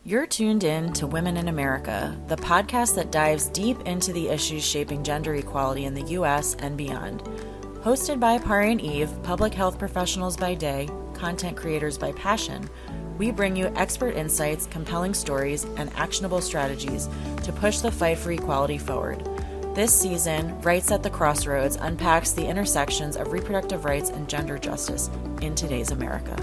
You're tuned in to Women in America, the podcast that dives deep into the issues shaping gender equality in the U.S. and beyond. Hosted by Pari and Eve, public health professionals by day, content creators by passion, we bring you expert insights, compelling stories, and actionable strategies to push the fight for equality forward. This season, Rights at the Crossroads unpacks the intersections of reproductive rights and gender justice in today's America.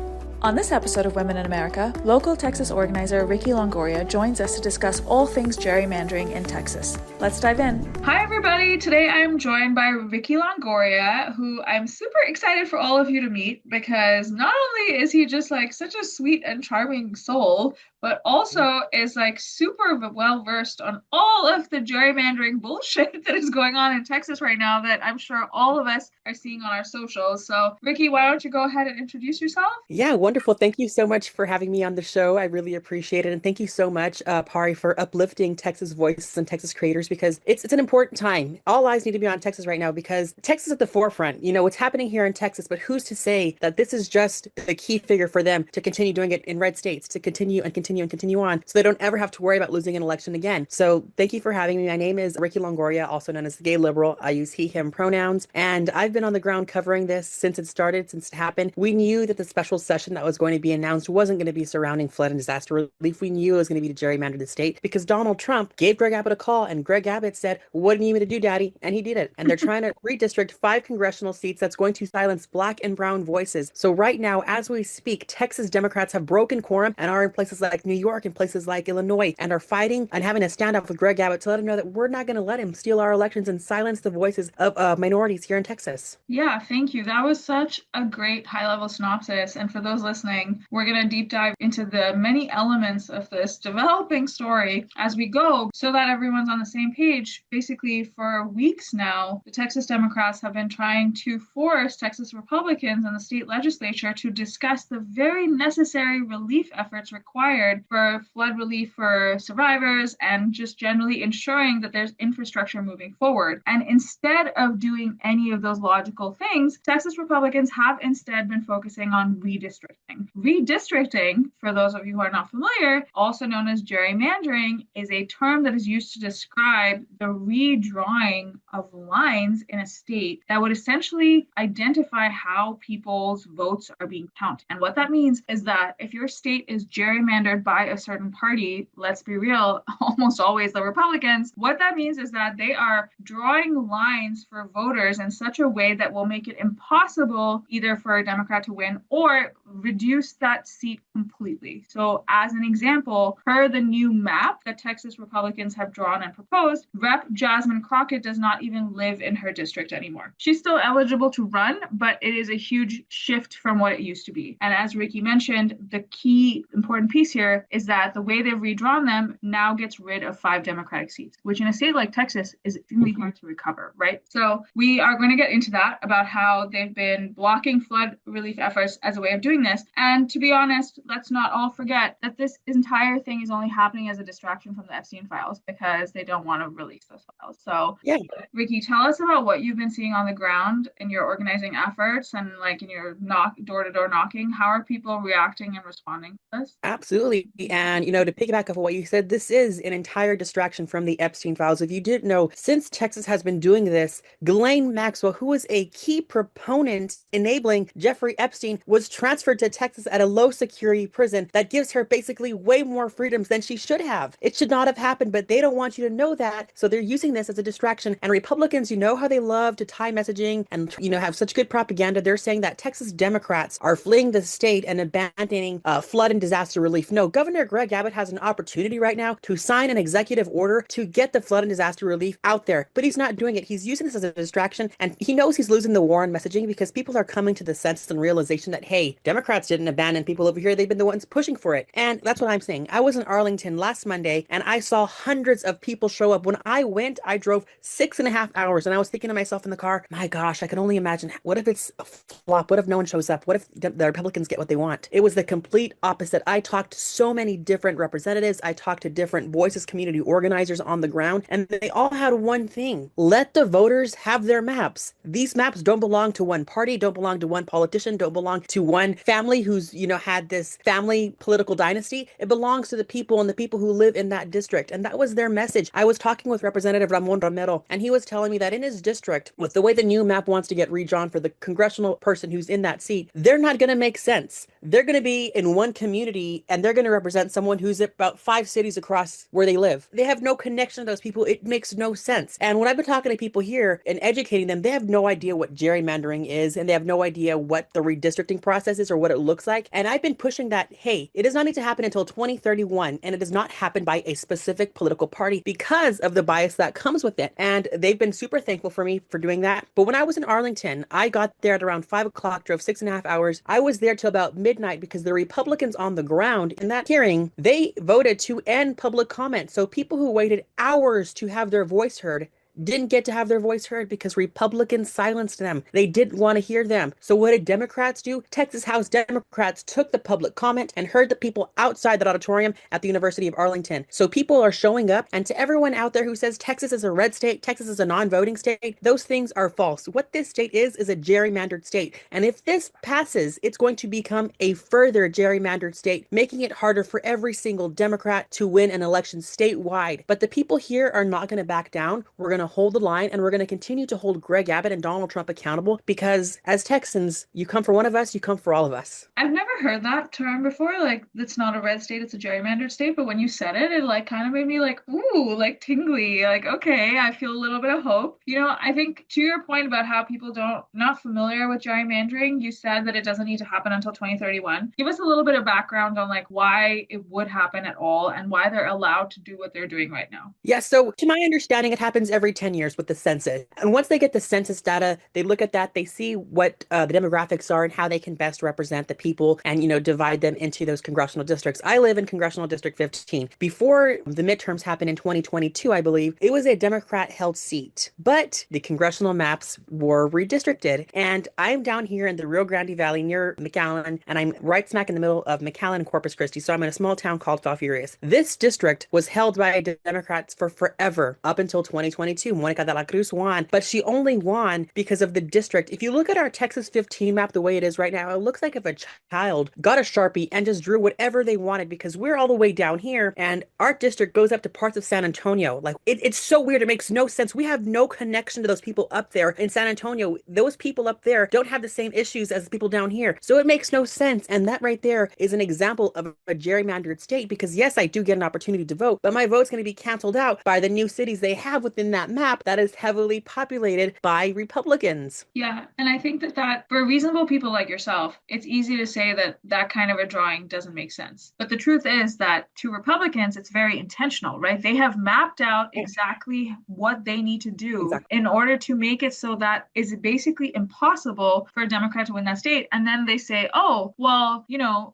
On this episode of Women in America, local Texas organizer Ricky Longoria joins us to discuss all things gerrymandering in Texas. Let's dive in. Hi, everybody. Today I'm joined by Ricky Longoria, who I'm super excited for all of you to meet because not only is he just like such a sweet and charming soul, but also is like super well versed on all of the gerrymandering bullshit that is going on in Texas right now that I'm sure all of us are seeing on our socials. So, Ricky, why don't you go ahead and introduce yourself? Yeah, wonderful. Thank you so much for having me on the show. I really appreciate it. And thank you so much, Pari, for uplifting Texas voices and Texas creators because it's an important time. All eyes need to be on Texas right now because Texas is at the forefront. You know, what's happening here in Texas, but who's to say that this is just the key figure for them to continue doing it in red states, to continue on so they don't ever have to worry about losing an election again. So thank you for having me. My name is Ricky Longoria, also known as the Gay Liberal. I use he, him pronouns, and I've been on the ground covering this since it started, since it happened. We knew that the special session that was going to be announced wasn't going to be surrounding flood and disaster relief. We knew it was going to be to gerrymander the state because Donald Trump gave Greg Abbott a call and Greg Abbott said, "What do you need me to do, Daddy?" And he did it. And they're trying to redistrict 5 congressional seats that's going to silence Black and brown voices. So right now, as we speak, Texas Democrats have broken quorum and are in places like New York and places like Illinois and are fighting and having a standoff with Greg Abbott to let him know that we're not going to let him steal our elections and silence the voices of minorities here in Texas. Yeah, thank you. That was such a great high-level synopsis. And for those listening, we're going to deep dive into the many elements of this developing story as we go so that everyone's on the same page. Basically, for weeks now, the Texas Democrats have been trying to force Texas Republicans in the state legislature to discuss the very necessary relief efforts required for flood relief for survivors and just generally ensuring that there's infrastructure moving forward. And instead of doing any of those logical things, Texas Republicans have instead been focusing on redistricting. Redistricting, for those of you who are not familiar, also known as gerrymandering, is a term that is used to describe the redrawing of lines in a state that would essentially identify how people's votes are being counted. And what that means is that if your state is gerrymandered by a certain party, let's be real, almost always the Republicans, what that means is that they are drawing lines for voters in such a way that will make it impossible either for a Democrat to win or reduce that seat completely. So as an example, per the new map that Texas Republicans have drawn and proposed, Rep. Jasmine Crockett does not even live in her district anymore. She's still eligible to run, but it is a huge shift from what it used to be. And as Ricky mentioned, the key important piece here is that the way they've redrawn them now gets rid of 5 Democratic seats, which in a state like Texas is extremely hard to recover, right? So we are going to get into that about how they've been blocking flood relief efforts as a way of doing this. And to be honest, let's not all forget that this entire thing is only happening as a distraction from the Epstein files because they don't want to release those files. So yeah, Ricky, tell us about what you've been seeing on the ground in your organizing efforts and like in your door-to-door knocking. How are people reacting and responding to this? Absolutely. And, you know, to piggyback off of what you said, this is an entire distraction from the Epstein files. If you didn't know, since Texas has been doing this, Ghislaine Maxwell, who was a key proponent enabling Jeffrey Epstein, was transferred to Texas at a low security prison that gives her basically way more freedoms than she should have. It should not have happened, but they don't want you to know that. So they're using this as a distraction. And Republicans, you know how they love to tie messaging and, you know, have such good propaganda. They're saying that Texas Democrats are fleeing the state and abandoning flood and disaster relief. No, Governor Greg Abbott has an opportunity right now to sign an executive order to get the flood and disaster relief out there, but he's not doing it. He's using this as a distraction, and he knows he's losing the war on messaging because people are coming to the sense and realization that, hey, Democrats didn't abandon people over here. They've been the ones pushing for it. And that's what I'm saying. I was in Arlington last Monday, and I saw hundreds of people show up. When I went, I drove 6.5 hours, and I was thinking to myself in the car, my gosh, I can only imagine, what if it's a flop? What if no one shows up? What if the Republicans get what they want? It was the complete opposite. I talked to so many different representatives. I talked to different voices, community organizers on the ground, and they all had one thing: let the voters have their maps. These maps don't belong to one party, don't belong to one politician, don't belong to one family who's, had this family political dynasty. It belongs to the people and the people who live in that district. And that was their message. I was talking with Representative Ramon Romero, and he was telling me that in his district, with the way the new map wants to get redrawn for the congressional person who's in that seat, they're not going to make sense. They're going to be in one community and they're going to represent someone who's about 5 cities across where they live. They have no connection to those people. It makes no sense. And when I've been talking to people here and educating them, they have no idea what gerrymandering is, and they have no idea what the redistricting process is or what it looks like. And I've been pushing that, hey, it does not need to happen until 2031, and it does not happen by a specific political party because of the bias that comes with it. And they've been super thankful for me for doing that. But when I was in Arlington, I got there at around 5 o'clock, drove 6.5 hours. I was there till about midnight because the Republicans on the ground in that hearing, they voted to end public comment. So people who waited hours to have their voice heard didn't get to have their voice heard because Republicans silenced them. They didn't want to hear them. So what did Democrats do? Texas House Democrats took the public comment and heard the people outside that auditorium at the University of Arlington. So people are showing up. And to everyone out there who says Texas is a red state, Texas is a non-voting state, those things are false. What this state is a gerrymandered state. And if this passes, it's going to become a further gerrymandered state, making it harder for every single Democrat to win an election statewide. But the people here are not going to back down. We're going to hold the line, and we're going to continue to hold Greg Abbott and Donald Trump accountable, because as Texans, you come for one of us, you come for all of us. I've never heard that term before. Like, it's not a red state, it's a gerrymandered state. But when you said it, it like kind of made me like, ooh, like tingly. Like, okay, I feel a little bit of hope. I think to your point about how people not familiar with gerrymandering, you said that it doesn't need to happen until 2031. Give us a little bit of background on like why it would happen at all and why they're allowed to do what they're doing right now. Yeah, so to my understanding, it happens every 10 years with the census. And once they get the census data, they look at that, they see what the demographics are and how they can best represent the people and, divide them into those congressional districts. I live in Congressional District 15. Before the midterms happened in 2022, I believe, it was a Democrat-held seat, but the congressional maps were redistricted. And I'm down here in the Rio Grande Valley near McAllen, and I'm right smack in the middle of McAllen and Corpus Christi. So I'm in a small town called Falfurrias. This district was held by Democrats for forever, up until 2022. Monica de la Cruz won, but she only won because of the district. If you look at our Texas 15 map the way it is right now, it looks like if a child got a Sharpie and just drew whatever they wanted, because we're all the way down here and our district goes up to parts of San Antonio. Like it's so weird. It makes no sense. We have no connection to those people up there in San Antonio. Those people up there don't have the same issues as the people down here. So it makes no sense. And that right there is an example of a gerrymandered state, because yes, I do get an opportunity to vote, but my vote's going to be canceled out by the new cities they have within that map that is heavily populated by Republicans. Yeah, and I think that for reasonable people like yourself, it's easy to say that kind of a drawing doesn't make sense. But the truth is that to Republicans, it's very intentional, right? They have mapped out exactly what they need to do in order to make it so that it's basically impossible for a Democrat to win that state. And then they say, oh, well,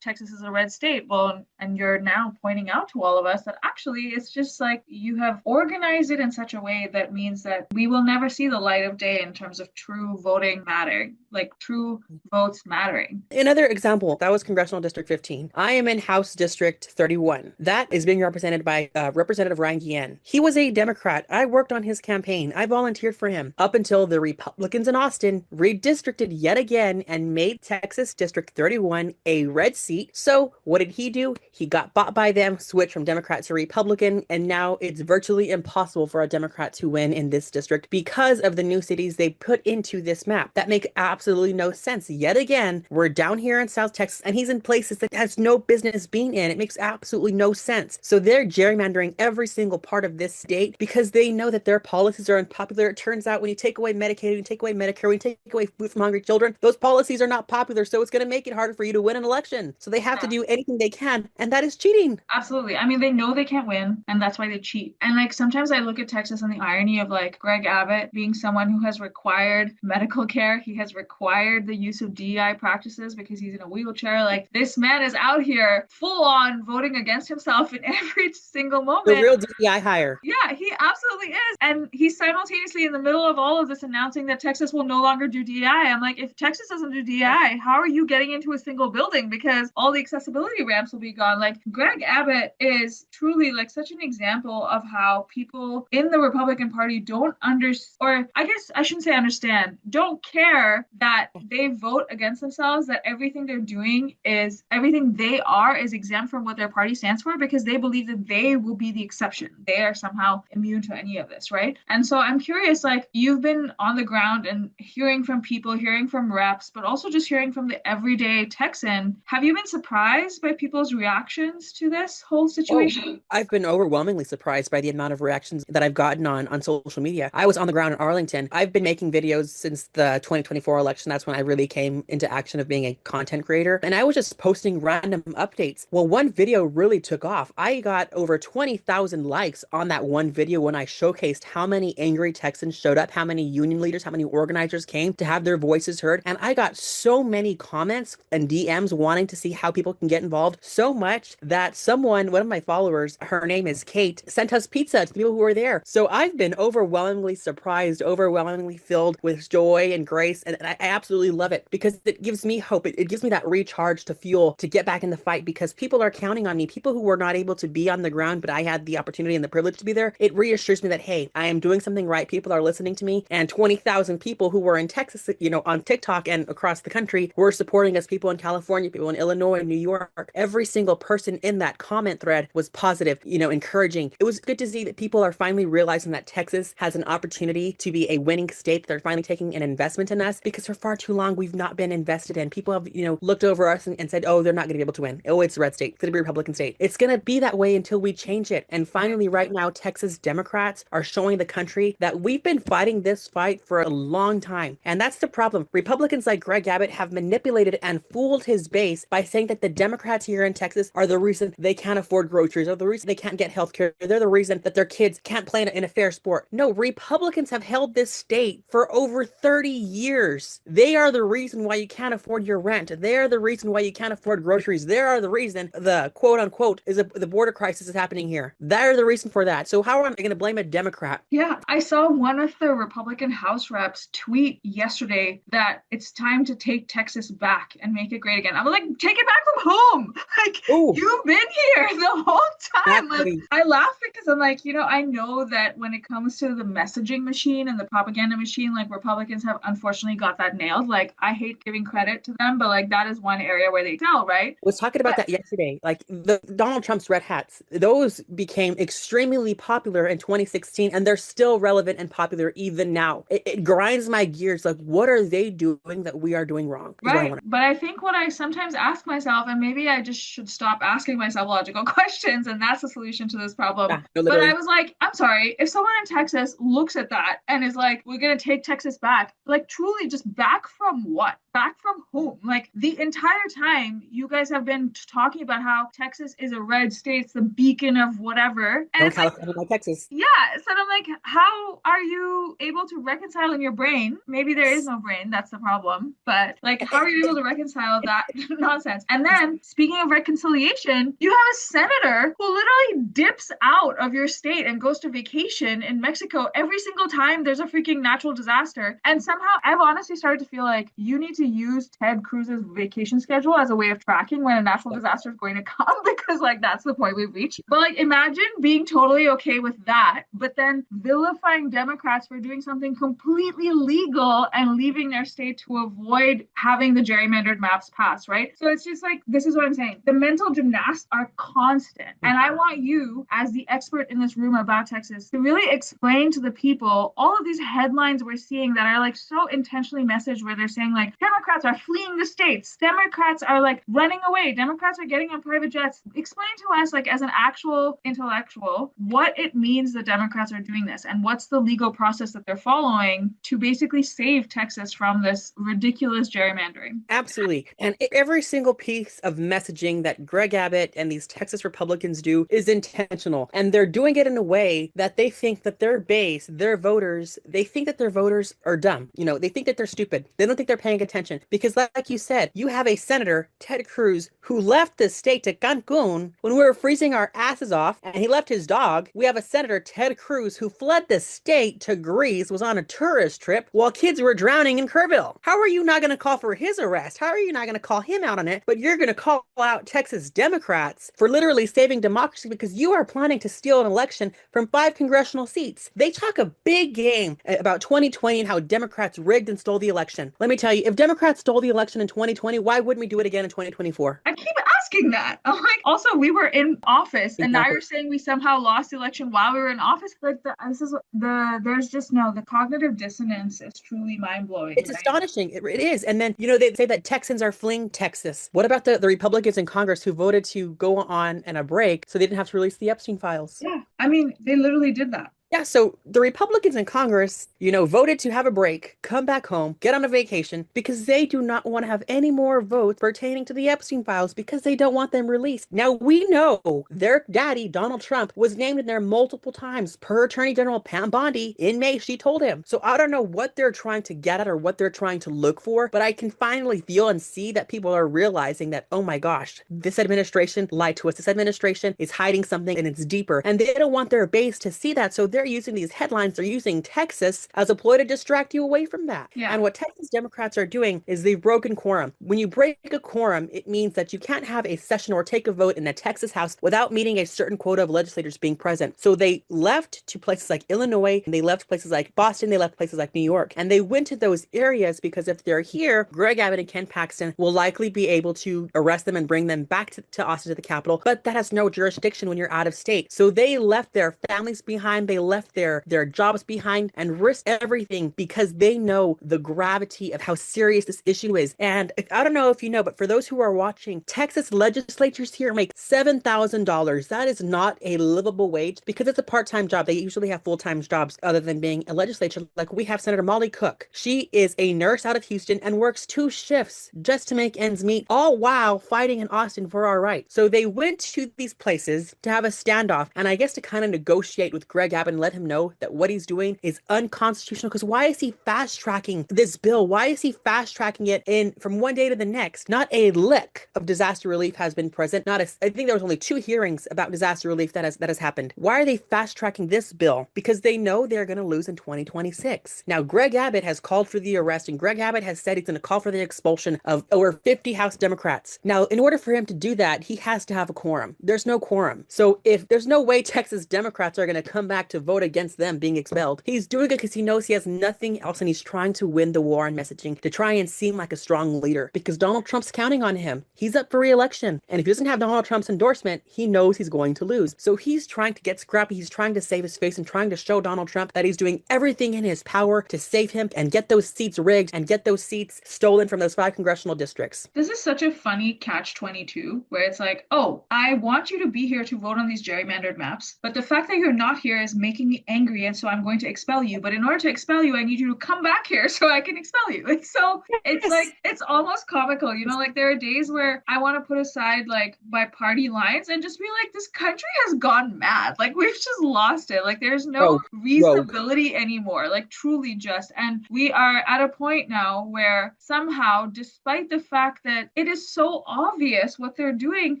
Texas is a red state. Well, and you're now pointing out to all of us that actually it's just like you have organized it in such a way that means that we will never see the light of day in terms of true voting mattering, like true votes mattering. Another example, that was Congressional District 15. I am in House District 31. That is being represented by Representative Ryan Guillen. He was a Democrat. I worked on his campaign. I volunteered for him up until the Republicans in Austin redistricted yet again and made Texas District 31 a red seat. So what did he do? He got bought by them, switched from Democrat to Republican, and now it's virtually impossible for a Democrat to win in this district because of the new cities they put into this map. That make absolutely no sense. Yet again, we're down here in South Texas and he's in places that has no business being in. It makes absolutely no sense. So they're gerrymandering every single part of this state because they know that their policies are unpopular. It turns out when you take away Medicaid, when you take away Medicare, when you take away food from hungry children, those policies are not popular. So it's going to make it harder for you to win an election. So they have to do anything they can, and that is cheating. Absolutely. I mean, they know they can't win, and that's why they cheat. And like sometimes I look at Texas and the irony of like Greg Abbott being someone who has required medical care. He has required the use of DEI practices because he's in a wheelchair. Like this man is out here full on voting against himself in every single moment. The real DEI hire. Yeah, he absolutely is. And he's simultaneously in the middle of all of this announcing that Texas will no longer do DEI. I'm like, if Texas doesn't do DEI, how are you getting into a single building? Because all the accessibility ramps will be gone. Like Greg Abbott is truly like such an example of how people in the Republican Party don't understand, or I guess I shouldn't say understand, don't care that they vote against themselves, that everything they're doing is, everything they are is exempt from what their party stands for, because they believe that they will be the exception. They are somehow immune to any of this, right? And so I'm curious, like you've been on the ground and hearing from people, hearing from reps, but also just hearing from the everyday Texan. Have you been surprised by people's reactions to this whole situation? I've been overwhelmingly surprised by the amount of reactions that I've gotten on social media. I was on the ground in Arlington. I've been making videos since the 2024 election. That's when I really came into action of being a content creator. And I was just posting random updates. Well, one video really took off. I got over 20,000 likes on that one video when I showcased how many angry Texans showed up, how many union leaders, how many organizers came to have their voices heard. And I got so many comments and DMs wanting to see how people can get involved, so much that someone, one of my followers, her name is Kate, sent us pizza to people who were there. So I've been overwhelmingly surprised, overwhelmingly filled with joy and grace. And I absolutely love it because it gives me hope. It gives me that recharge to fuel to get back in the fight, because people are counting on me. People who were not able to be on the ground, but I had the opportunity and the privilege to be there. It reassures me that, hey, I am doing something right. People are listening to me. And 20,000 people who were in Texas, on TikTok and across the country were supporting us. People in California, people in Illinois, New York. Every single person in that comment thread was positive, encouraging. It was good to see that people are finally realizing that Texas has an opportunity to be a winning state. They're finally taking an investment in us, because for far too long we've not been invested in. People have, looked over us and said, oh, they're not going to be able to win. Oh, it's a red state. It's going to be a Republican state. It's going to be that way until we change it. And finally, right now, Texas Democrats are showing the country that we've been fighting this fight for a long time. And that's the problem. Republicans like Greg Abbott have manipulated and fooled his base by saying that the Democrats here in Texas are the reason they can't afford groceries, or the reason they can't get health care. They're the reason that their kids can't play in a fair sport. No, Republicans have held this state for over 30 years. They are the reason why you can't afford your rent. They are the reason why you can't afford groceries. They are the reason the quote unquote the border crisis is happening here. They're the reason for that. So how am I going to blame a Democrat? Yeah, I saw one of the Republican House reps tweet yesterday that it's time to take Texas back and make it great again. I was like, take it back from whom? Like, Ooh. You've been here the whole time. Exactly. Like, I laugh because I'm like, I know that when it comes to the messaging machine and the propaganda machine, like Republicans have unfortunately got that nailed. Like, I hate giving credit to them, but like that is one area where they tell, right? I was talking about that yesterday. Like the Donald Trump's red hats, those became extremely popular in 2016, and they're still relevant and popular even now. It grinds my gears. Like, what are they doing that we are doing wrong? Right. But I think what I sometimes ask myself, and maybe I just should stop asking myself logical questions, and that's the solution to this problem. Yeah, no, but literally. I was like, I'm sorry, if someone in Texas looks at that and is like, we're going to take Texas back, like truly just back from what? Back from whom? Like the entire time you guys have been talking about how Texas is a red state, it's the beacon of whatever. And No, it's California, like Texas. yeah. So I'm like, how are you able to reconcile in your brain? Maybe there is no brain. That's the problem. But like, how are you able to reconcile that nonsense? And then speaking of reconciliation, you have a senator who literally dips out of your state and goes to vacation in Mexico every single time there's a freaking natural disaster. And somehow I've honestly started to feel like you need to use Ted Cruz's vacation schedule as a way of tracking when a natural disaster is going to come, because like that's the point we've reached. But like imagine being totally okay with that, but then vilifying Democrats for doing something completely legal and leaving their state to avoid having the gerrymandered maps passed, right? So it's just like, this is what I'm saying. The mental gymnasts are constant. And I want you, as the expert in this room about Texas, to really explain to the people all of these headlines we're seeing that are like so intentionally messaged, where they're saying like, Democrats are fleeing the states. Democrats are like running away. Democrats are getting on private jets. Explain to us, like as an actual intellectual, what it means the Democrats are doing this and what's the legal process that they're following to basically save Texas from this ridiculous gerrymandering. Absolutely. And every single piece of messaging that Greg Abbott and these Texas Republicans do is intentional. And they're doing it in a way that they think that their base, their voters, they think that their voters are dumb. They think that they're stupid. They don't think they're paying attention because, like you said, you have a senator, Ted Cruz, who left the state to Cancun when we were freezing our asses off, and he left his dog. We have a senator, Ted Cruz, who fled the state to Greece, was on a tourist trip while kids were drowning in Kerrville. How are you not going to call for his arrest? How are you not going to call him out on it? But you're going to call out Texas Democrats for literally saving democracy because you are planning to steal an election from 5 congressional seats. They talk a big game about 2020 and how Democrats rigged and stole the election. Let me tell you, if Democrats stole the election in 2020, why wouldn't we do it again in 2024? I keep asking that. I'm like, also, we were in office, and now you're saying we somehow lost the election while we were in office. Like, there's just the cognitive dissonance is truly mind blowing. It's astonishing. It is. And then, they say that Texans are fleeing Texas. What about the Republicans in Congress who voted to go on a break so they didn't have to release the Epstein files? Yeah, I mean, they literally did that. Yeah, so the Republicans in Congress, voted to have a break, come back home, get on a vacation, because they do not want to have any more votes pertaining to the Epstein files because they don't want them released. Now, we know their daddy, Donald Trump, was named in there multiple times per Attorney General Pam Bondi in May. She told him. So I don't know what they're trying to get at or what they're trying to look for, but I can finally feel and see that people are realizing that, oh my gosh, this administration lied to us. This administration is hiding something and it's deeper. And they don't want their base to see that. So they're using these headlines, they're using Texas as a ploy to distract you away from that. Yeah. And what Texas Democrats are doing is they've broken quorum. When you break a quorum, it means that you can't have a session or take a vote in the Texas House without meeting a certain quota of legislators being present. So they left to places like Illinois, and they left places like Boston, they left places like New York, and they went to those areas because if they're here, Greg Abbott and Ken Paxton will likely be able to arrest them and bring them back to Austin, to the Capitol, but that has no jurisdiction when you're out of state. So they left their families behind, they left their jobs behind and risk everything because they know the gravity of how serious this issue is. And I don't know if you know, but for those who are watching, Texas legislatures here make $7,000. That is not a livable wage because it's a part-time job. They usually have full-time jobs other than being a legislature. Like we have Senator Molly Cook. She is a nurse out of Houston and works 2 shifts just to make ends meet, all while fighting in Austin for our rights. So they went to these places to have a standoff, and I guess to kind of negotiate with Greg Abbott and let him know that what he's doing is unconstitutional. Because why is he fast tracking this bill? Why is he fast tracking it in from one day to the next? Not a lick of disaster relief has been present. I think there was only 2 hearings about disaster relief that has happened. Why are they fast tracking this bill? Because they know they're going to lose in 2026. Now, Greg Abbott has called for the arrest, and Greg Abbott has said he's going to call for the expulsion of over 50 House Democrats. Now, in order for him to do that, he has to have a quorum. There's no quorum. So if there's no way Texas Democrats are going to come back to vote against them being expelled, he's doing it because he knows he has nothing else, and he's trying to win the war on messaging to try and seem like a strong leader because Donald Trump's counting on him. He's up for re-election, and if he doesn't have Donald Trump's endorsement, he knows he's going to lose. So he's trying to get scrappy. He's trying to save his face and trying to show Donald Trump that he's doing everything in his power to save him and get those seats rigged and get those seats stolen from those 5 congressional districts. This is such a funny catch-22 where it's like, oh, I want you to be here to vote on these gerrymandered maps, but the fact that you're not here is making me angry, and so I'm going to expel you. But in order to expel you, I need you to come back here so I can expel you. Like, so it's like, it's almost comical, like there are days where I want to put aside like my party lines and just be like, this country has gone mad. Like we've just lost it. Like there's no reasonability anymore, like truly just. And we are at a point now where somehow, despite the fact that it is so obvious what they're doing,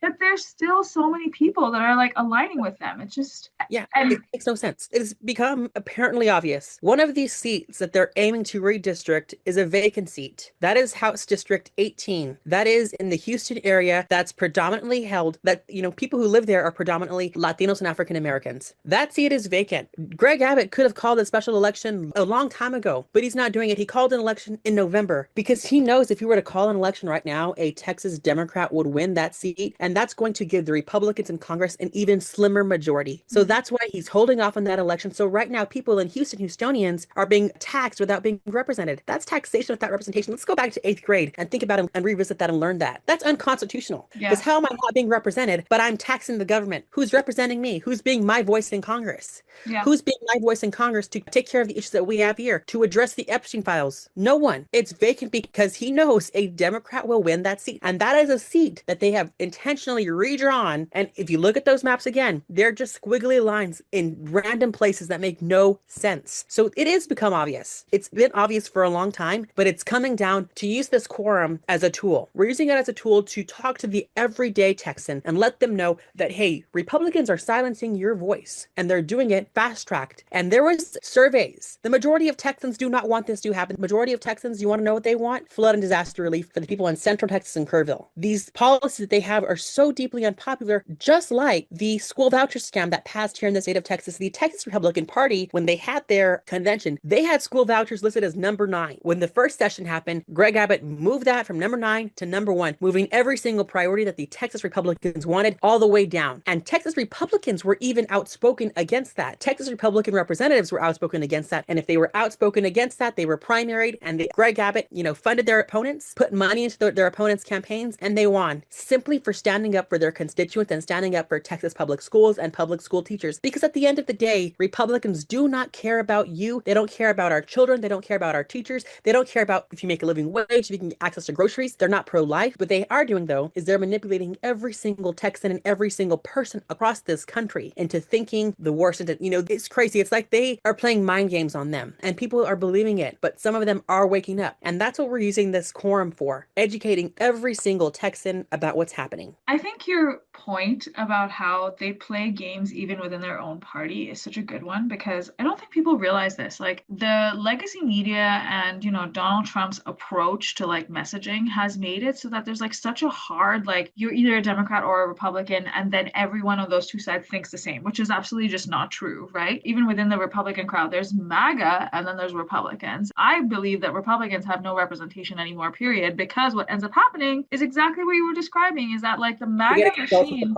that there's still so many people that are like aligning with them. It's just, it makes no sense. It has become apparently obvious. One of these seats that they're aiming to redistrict is a vacant seat. That is House District 18. That is in the Houston area that's predominantly held, that, people who live there are predominantly Latinos and African Americans. That seat is vacant. Greg Abbott could have called a special election a long time ago, but he's not doing it. He called an election in November because he knows if he were to call an election right now, a Texas Democrat would win that seat, and that's going to give the Republicans in Congress an even slimmer majority. So that's why he's holding off on that election. So right now, people in Houston, Houstonians, are being taxed without being represented. That's taxation without representation. Let's go back to 8th grade and think about it and revisit that and learn that. That's unconstitutional. Because Yeah. how am I not being represented, but I'm taxing the government? Who's representing me? Who's being my voice in Congress? Yeah. Who's being my voice in Congress to take care of the issues that we have here, to address the Epstein files? No one. It's vacant because he knows a Democrat will win that seat. And that is a seat that they have intentionally redrawn. And if you look at those maps again, they're just squiggly lines in random places that make no sense. So it is become obvious. It's been obvious for a long time, but it's coming down to use this quorum as a tool. We're using it as a tool to talk to the everyday Texan and let them know that, hey, Republicans are silencing your voice, and they're doing it fast-tracked. And there was surveys. The majority of Texans do not want this to happen. The majority of Texans, you want to know what they want? Flood and disaster relief for the people in Central Texas and Kerrville. These policies that they have are so deeply unpopular, just like the school voucher scam that passed here in the state of Texas. The Texas Republican Party, when they had their convention, they had school vouchers listed as number 9. When the first session happened, Greg Abbott moved that from number 9 to number 1, moving every single priority that the Texas Republicans wanted all the way down. And Texas Republicans were even outspoken against that. Texas Republican representatives were outspoken against that. And if they were outspoken against that, they were primaried, and Greg Abbott, funded their opponents, put money into their opponents' campaigns, and they won simply for standing up for their constituents and standing up for Texas public schools and public school teachers. Because at the end of the day, Republicans do not care about you. They don't care about our children. They don't care about our teachers. They don't care about if you make a living wage, if you can get access to groceries. They're not pro-life. What they are doing, though, is they're manipulating every single Texan and every single person across this country into thinking the worst. Into, it's crazy. It's like they are playing mind games on them, and people are believing it, but some of them are waking up. And that's what we're using this quorum for, educating every single Texan about what's happening. I think your point about how they play games even within their own party is such a good one, because I don't think people realize this. Like, the legacy media and, Donald Trump's approach to messaging has made it so that there's such a hard, you're either a Democrat or a Republican, and then everyone on those two sides thinks the same, which is absolutely just not true, right? Even within the Republican crowd, there's MAGA and then there's Republicans. I believe that Republicans have no representation anymore, period, because what ends up happening is exactly what you were describing, is that the MAGA machine,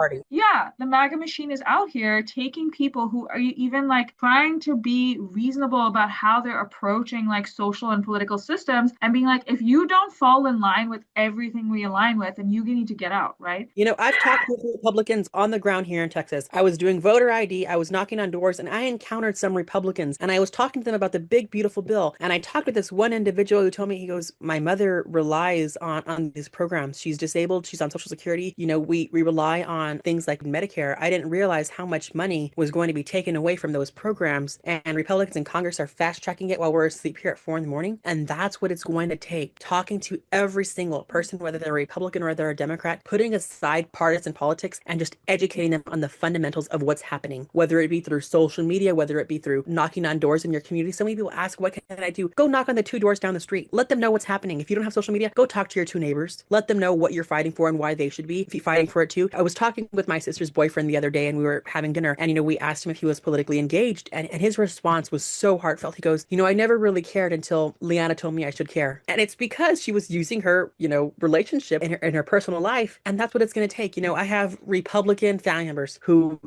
the MAGA machine is out here taking people who are even trying to be reasonable about how they're approaching social and political systems, and being if you don't fall in line with everything we align with, then you need to get out, right? I've talked with Republicans on the ground here in Texas. I was doing voter ID, I was knocking on doors, and I encountered some Republicans, and I was talking to them about the big, beautiful bill. And I talked with this one individual who told me, he goes, my mother relies on these programs. She's disabled, she's on Social Security. We rely on things like Medicare. I didn't realize how much money was going to be taken away from those programs, and Republicans in Congress are fast tracking it while we're asleep here at 4 a.m. And that's what it's going to take. Talking to every single person, whether they're a Republican or they're a Democrat, putting aside partisan politics and just educating them on the fundamentals of what's happening, whether it be through social media, whether it be through knocking on doors in your community. So many people ask, what can I do? Go knock on the 2 doors down the street. Let them know what's happening. If you don't have social media, go talk to your 2 neighbors. Let them know what you're fighting for and why they should be fighting for it too. I was talking with my sister's boyfriend the other day, and we were having dinner, and we asked him if he was politically engaged, and his response was so heartfelt. He goes, I never really cared until Leanna told me I should care. And it's because she was using her, relationship in her personal life, and that's what it's going to take. I have Republican family members who,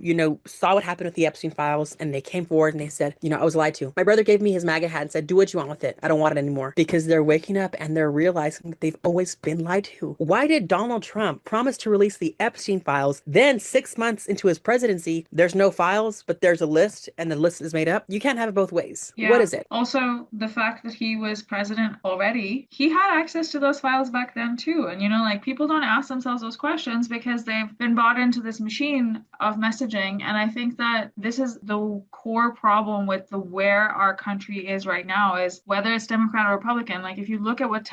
saw what happened with the Epstein files, and they came forward and they said, I was lied to. My brother gave me his MAGA hat and said, do what you want with it. I don't want it anymore, because they're waking up and they're realizing that they've always been lied to. Why did Donald Trump promise to release the Epstein files? Then 6 months into his presidency, there's no files, but there's a list, and the list is made up. You can't have it both ways. Yeah. What is it? Also, the fact that he was president already, he had access to those files back then too. And people don't ask themselves those questions because they've been bought into this machine of messaging. And I think that this is the core problem with where our country is right now, is whether it's Democrat or Republican. If you look at what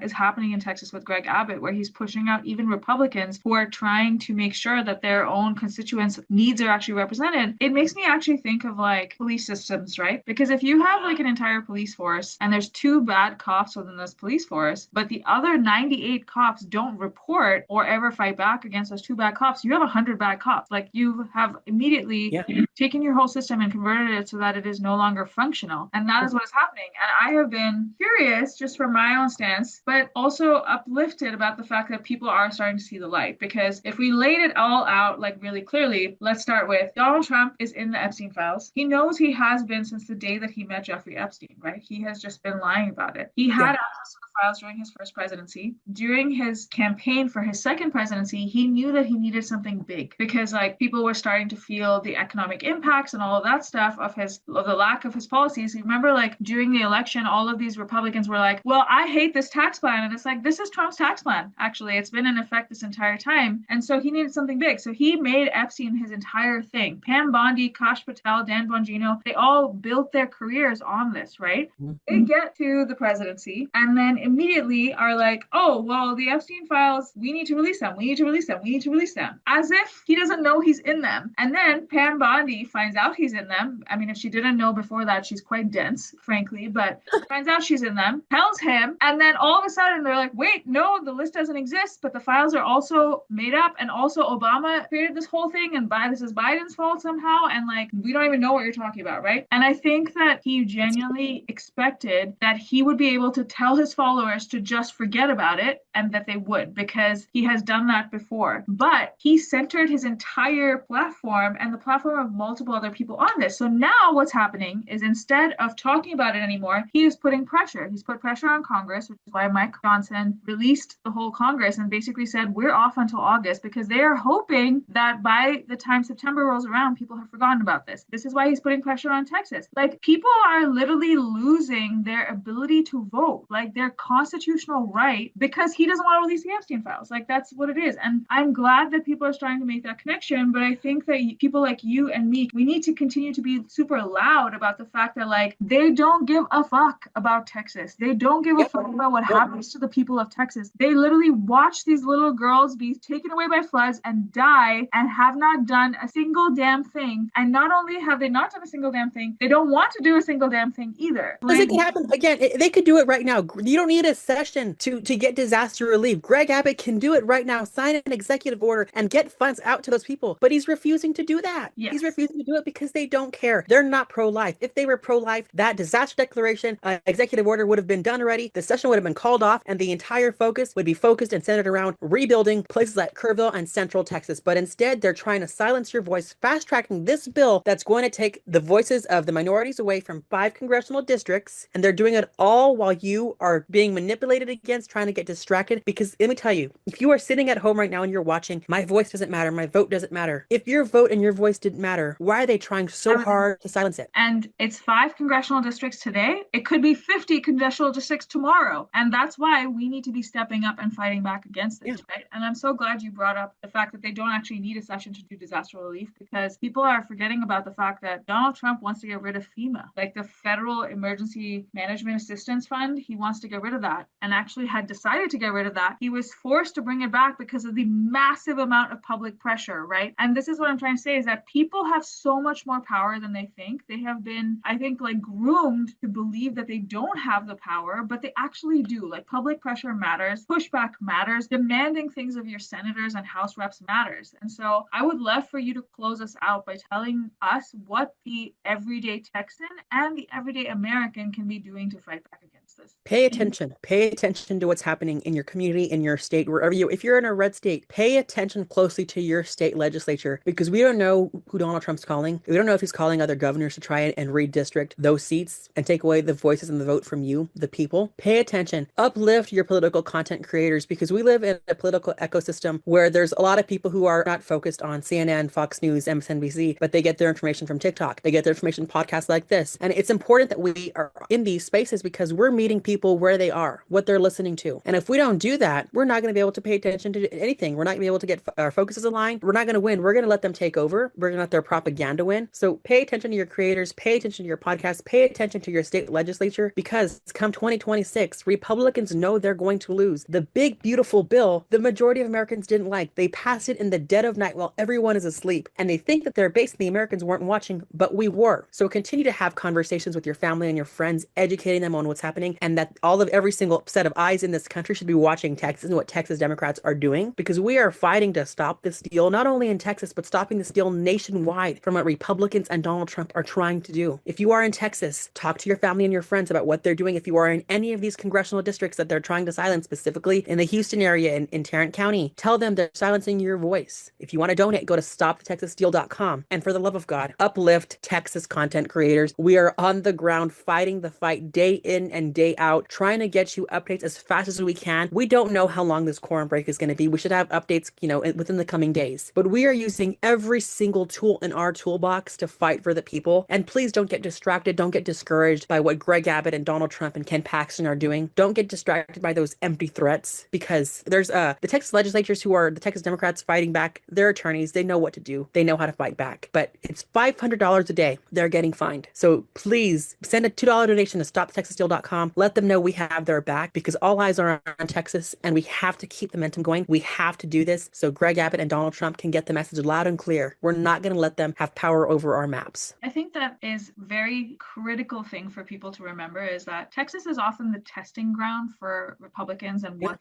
is happening in Texas with Greg Abbott, where he's pushing out even Republicans who are trying to make sure that their own constituents' needs are actually represented, it makes me actually think of police systems, right? Because if you have an entire police force and there's 2 bad cops within this police force, but the other 98 cops don't report or ever fight back against those 2 bad cops, you have 100 bad cops. You have immediately taken your whole system and converted it so that it is no longer functional. And that is what is happening. And I have been curious, just from my own stance, but also uplifted about the fact that people are starting to see the light. Because because if we laid it all out like really clearly, let's start with Donald Trump is in the Epstein files. He knows he has been since the day that he met Jeffrey Epstein, right? He has just been lying about it. He had access to the files during his first presidency. During his campaign for his second presidency, he knew that he needed something big because like people were starting to feel the economic impacts and all of that stuff of the lack of his policies. You remember like during the election, all of these Republicans were like, well, I hate this tax plan. And it's like, this is Trump's tax plan. Actually, it's been in effect this entire time. And so he needed something big. So he made Epstein his entire thing. Pam Bondi, Kash Patel, Dan Bongino, they all built their careers on this, right? Mm-hmm. They get to the presidency and then immediately are like, oh, well, the Epstein files, we need to release them. We need to release them. We need to release them. As if he doesn't know he's in them. And then Pam Bondi finds out he's in them. I mean, if she didn't know before that, she's quite dense, frankly, but finds out she's in them, tells him, and then all of a sudden they're like, wait, no, the list doesn't exist, but the files are also made up, and also Obama created this whole thing, and this is Biden's fault somehow, and like, we don't even know what you're talking about, right? And I think that he genuinely expected that he would be able to tell his followers to just forget about it, and that they would, because he has done that before. But he centered his entire platform and the platform of multiple other people on this. So now what's happening is instead of talking about it anymore, he is putting pressure. He's put pressure on Congress, which is why Mike Johnson released the whole Congress and basically said, we're off until August, because they are hoping that by the time September rolls around, people have forgotten about this. This is why he's putting pressure on Texas. Like, people are literally losing their ability to vote, like their constitutional right, because he doesn't want to release the Epstein files. Like, that's what it is. And I'm glad that people are starting to make that connection, but I think that people like you and me, we need to continue to be super loud about the fact that, like, they don't give a fuck about Texas. They don't give a fuck about what happens to the people of Texas. They literally watch these little girls be taken away by floods and die and have not done a single damn thing. And not only have they not done a single damn thing, they don't want to do a single damn thing either. Because it can happen again. They could do it right now. You don't need a session to get disaster relief. Greg Abbott can do it right now. Sign an executive order and get funds out to those people. But he's refusing to do that. Yes. He's refusing to do it because they don't care. They're not pro-life. If they were pro-life, that disaster declaration, executive order would have been done already. The session would have been called off, and the entire focus would be focused and centered around rebuilding places like Kerrville and Central Texas. But instead, they're trying to silence your voice, fast-tracking this bill that's going to take the voices of the minorities away from 5 congressional districts, and they're doing it all while you are being manipulated against, trying to get distracted. Because let me tell you, if you are sitting at home right now and you're watching, my voice doesn't matter, my vote doesn't matter. If your vote and your voice didn't matter, why are they trying so hard to silence it? And it's 5 congressional districts today. It could be 50 congressional districts tomorrow. And that's why we need to be stepping up and fighting back against this, right? And I'm so glad you brought up the fact that they don't actually need a session to do disaster relief, because people are forgetting about the fact that Donald Trump wants to get rid of FEMA, like the Federal Emergency Management Assistance Fund. He wants to get rid of that, and actually had decided to get rid of that. He was forced to bring it back because of the massive amount of public pressure, right? And this is what I'm trying to say, is that people have so much more power than they think. They have been, I think, like groomed to believe that they don't have the power, but they actually do. Like, public pressure matters, pushback matters, demanding things of your senators and House reps matters. And so I would love for you to close us out by telling us what the everyday Texan and the everyday American can be doing to fight back against this. Pay attention. Pay attention to what's happening in your community, in your state, wherever if you're in a red state, pay attention closely to your state legislature, because we don't know who Donald Trump's calling. We don't know if he's calling other governors to try and redistrict those seats and take away the voices and the vote from you, the people. Pay attention. Uplift your political content creators, because we live in a political ecosystem where there's a lot of people who are not focused on CNN, Fox News, MSNBC, but they get their information from TikTok. They get their information from podcasts like this. And it's important that we are in these spaces because we're meeting people where they are, what they're listening to. And if we don't do that, we're not going to be able to pay attention to anything. We're not going to be able to get our focuses aligned. We're not going to win. We're going to let them take over. We're going to let their propaganda win. So pay attention to your creators, pay attention to your podcasts, pay attention to your state legislature, because come 2026, Republicans know they're going to lose. The big, beautiful bill the majority of Americans didn't like. They passed it in the dead of night while everyone is asleep. And they think that they're basically Americans weren't watching, but we were. So continue to have conversations with your family and your friends, educating them on what's happening. and that every single set of eyes in this country should be watching Texas and what Texas Democrats are doing, because we are fighting to stop this deal, not only in Texas, but stopping this deal nationwide from what Republicans and Donald Trump are trying to do. If you are in Texas, talk to your family and your friends about what they're doing. If you are in any of these congressional districts that they're trying to silence, specifically in the Houston area in Tarrant County, tell them they're silencing your voice. If you want to donate, go to stopthetexassteal.com. And for the love of God, uplift Texas content creators. We are on the ground fighting the fight day in and day out, trying to get you updates as fast as we can. We don't know how long this quorum break is going to be. We should have updates, within the coming days. But we are using every single tool in our toolbox to fight for the people. And please don't get distracted. Don't get discouraged by what Greg Abbott and Donald Trump and Ken Paxton are doing. Don't get distracted by those empty threats, because there's the Texas legislatures who are the Texas Democrats fighting back. They're attorneys. They know what to do. They know how to fight back. But it's $500 a day they're getting fined. So please send a $2 donation to stopthetexassteal.com. Let them know we have their back, because all eyes are on Texas and we have to keep the momentum going. We have to do this so Greg Abbott and Donald Trump can get the message loud and clear. We're not going to let them have power over our maps. I think that is very critical thing for people to remember, is that Texas is often the testing ground for Republicans and what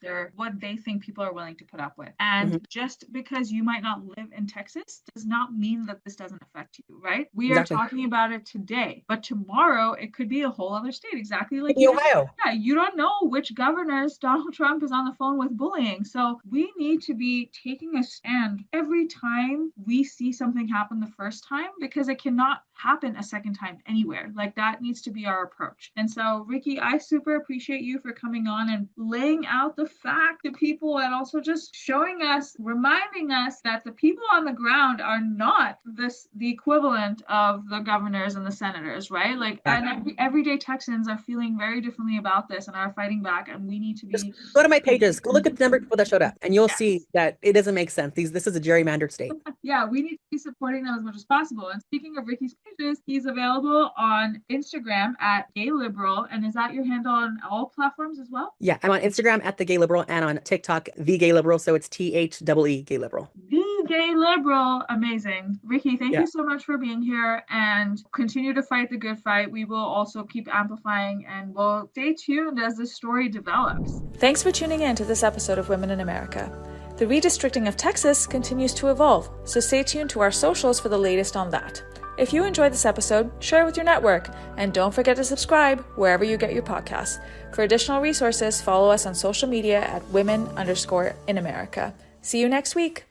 they think people are willing to put up with. And just because you might not live in Texas does not mean that this doesn't affect you, right? We are talking about it today, but tomorrow it could be a whole other state, exactly like Ohio. Yeah, you don't know which governors Donald Trump is on the phone with bullying. So we need to be taking a stand every time we see something happen the first time, because it cannot happen a second time anywhere. Like, that needs to be our approach. And so, Ricky, I super appreciate you for coming on and laying out the fact to people, and also just showing us, reminding us that the people on the ground are not the equivalent of the governors and the senators, right? Like, and everyday Texans are feeling very differently about this and are fighting back, and we need to be... Just go to my pages, go look at the number of people that showed up, and you'll see that it doesn't make sense. This is a gerrymandered state. Yeah, we need to be supporting them as much as possible. And speaking of Ricky's pages, he's available on Instagram at Gay Liberal. And is that your handle on all platforms as well? Yeah, I'm on Instagram at The Gay Liberal, and on TikTok, The Gay Liberal. So it's THEE Gay Liberal. The Gay Liberal. Amazing. Ricky, thank you so much for being here, and continue to fight the good fight. We will also keep amplifying, and we'll stay tuned as this story develops. Thanks for tuning in to this episode of Women in America. The redistricting of Texas continues to evolve, so stay tuned to our socials for the latest on that. If you enjoyed this episode, share it with your network, and don't forget to subscribe wherever you get your podcasts. For additional resources, follow us on social media at women_in America. See you next week.